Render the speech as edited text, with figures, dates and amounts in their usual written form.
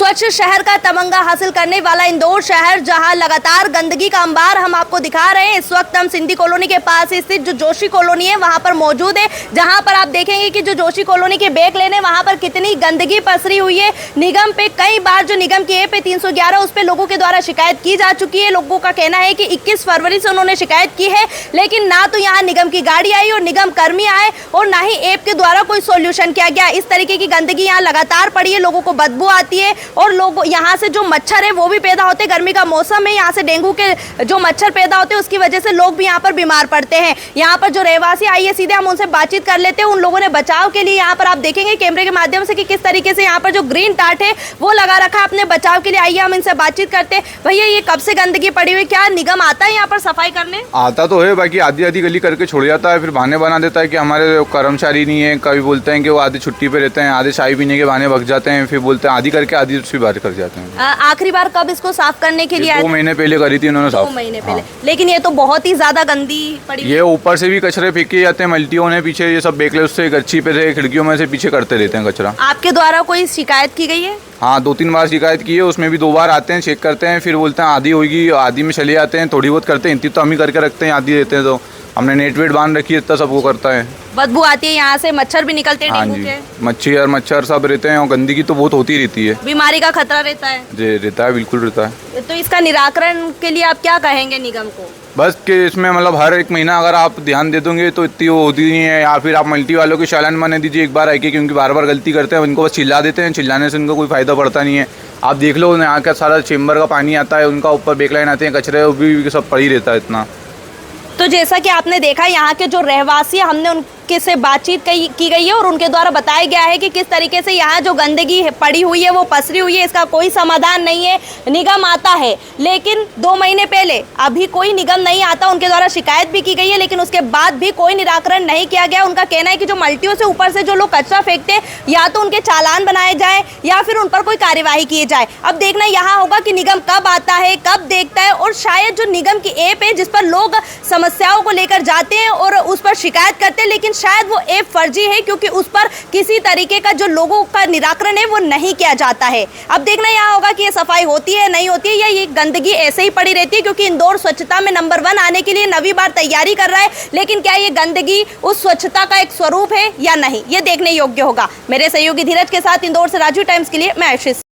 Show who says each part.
Speaker 1: स्वच्छ शहर का तमंगा हासिल करने वाला इंदौर शहर, जहां लगातार गंदगी का अंबार हम आपको दिखा रहे हैं। इस वक्त हम सिंधी कॉलोनी के पास स्थित जो जोशी कॉलोनी है वहां पर मौजूद है, जहां पर आप देखेंगे कि जो जोशी कॉलोनी के बैक लेन है वहां पर कितनी गंदगी पसरी हुई है। निगम पे कई बार जो निगम की ऐप है 311 उस पर लोगों के द्वारा शिकायत की जा चुकी है। लोगों का कहना है कि 21 फरवरी से उन्होंने शिकायत की है, लेकिन ना तो यहाँ निगम की गाड़ी आई और निगम कर्मी आए और ना ही ऐप के द्वारा कोई सोल्यूशन किया गया। इस तरीके की गंदगी यहाँ लगातार पड़ी है, लोगों को बदबू आती है और लोग यहाँ से जो मच्छर है वो भी पैदा होते हैं। गर्मी का मौसम है, यहाँ से डेंगू के जो मच्छर पैदा होते हैं उसकी वजह से लोग भी यहाँ पर बीमार पड़ते हैं। यहाँ पर जो रहवासी आई है सीधे हम उनसे बातचीत कर लेते हैं। उन लोगों ने बचाव के लिए यहाँ पर आप देखेंगे कैमरे के माध्यम से कि किस तरीके से यहाँ पर जो ग्रीन टाट है वो लगा रखा है अपने बचाव के लिए। आइए हम इनसे बातचीत करते हैं। भैया ये कब से गंदगी पड़ी हुई, क्या निगम आता है यहाँ पर सफाई करने?
Speaker 2: आता तो है, बाकी आधी आधी गली करके छोड़ जाता है, फिर बहाने बना देता है कि हमारे कर्मचारी नहीं है। कभी बोलते हैं कि वो आधे छुट्टी पे रहते हैं, आधे चाय पीने के बहाने भग जाते हैं, फिर बोलते हैं आधी करके आधी उसकी बात कर जाते हैं।
Speaker 1: आखिरी बार कब इसको साफ करने के लिए आए?
Speaker 2: 2 महीने पहले करी थी उन्होंने साफ।
Speaker 1: 2 महीने पहले। लेकिन ये तो बहुत ही ज्यादा गंदी पड़ी।
Speaker 2: ये ऊपर से भी कचरे फेंके जाते हैं, मल्टियों ने पीछे ये सब बेकले उससे गच्छी पे से खिड़कियों में से पीछे करते रहते हैं कचरा।
Speaker 1: आपके द्वारा कोई शिकायत की गई है?
Speaker 2: हाँ, 2-3 बार शिकायत की है, उसमें भी 2 बार आते हैं, चेक करते हैं, फिर बोलते हैं आधी होगी, आधी में चले जाते हैं। थोड़ी बहुत करते हैं, इतनी तो हम ही करके रखते हैं, आधी देते हैं तो हमने नेट वेट बांध रखी है, इतना सबको करता है।
Speaker 1: बदबू आती है, यहाँ से मच्छर भी निकलते हैं।
Speaker 2: हाँ
Speaker 1: डेंगू
Speaker 2: जी,
Speaker 1: के
Speaker 2: मच्छर सब रहते हैं और गंदगी तो बहुत होती रहती है।
Speaker 1: बीमारी का खतरा रहता है
Speaker 2: जी, रहता है, बिल्कुल रहता है।
Speaker 1: तो इसका निराकरण के लिए आप क्या कहेंगे निगम को?
Speaker 2: बस कि इसमें मतलब हर एक महीना अगर आप ध्यान दे दोगे तो इतनी वो होती नहीं है, या फिर आप मल्टी वालों के चालान बना दीजिए एक बार आके, क्योंकि बार बार गलती करते हैं, उनको बस चिल्ला देते हैं। चिल्लाने से उनको कोई फ़ायदा पड़ता नहीं है। आप देख लो यहाँ का सारा चेम्बर का पानी आता है, उनका ऊपर बेकलाइन आते हैं, कचरे वो भी सब पड़ी रहता है इतना।
Speaker 1: तो जैसा कि आपने देखा यहाँ के जो रहवासी, हमने उनके से बातचीत की गई है और उनके द्वारा बताया गया है कि किस तरीके से यहाँ जो गंदगी पड़ी हुई है वो पसरी हुई है, इसका कोई समाधान नहीं है। निगम आता है लेकिन 2 महीने पहले अभी कोई निगम नहीं आता, उनके द्वारा शिकायत भी की गई है लेकिन उसके बाद भी कोई निराकरण नहीं किया गया। उनका कहना है कि जो मल्टियों से ऊपर से जो लोग कचरा फेंकते हैं या तो उनके चालान बनाए जाए या फिर उन पर कोई कार्यवाही की जाए। अब देखना यहाँ होगा कि निगम कब आता है, कब देखता है, और शायद जो निगम की ऐप है जिस पर लोग समस्याओं को लेकर जाते हैं और उस पर शिकायत करते हैं, लेकिन शायद वो ऐप फर्जी है क्योंकि उस पर किसी तरीके का जो लोगों का निराकरण है वो नहीं किया जाता है। अब देखना यहाँ होगा कि ये सफाई होती है नहीं होती है, या ये गंदगी ऐसे ही पड़ी रहती है, क्योंकि इंदौर स्वच्छता में नंबर 1 आने के लिए 9वीं बार तैयारी कर रहा है, लेकिन क्या ये गंदगी उस स्वच्छता का एक स्वरूप है या नहीं, ये देखने योग्य होगा। मेरे सहयोगी धीरज के साथ इंदौर से राजू टाइम्स के लिए मैं आशीष।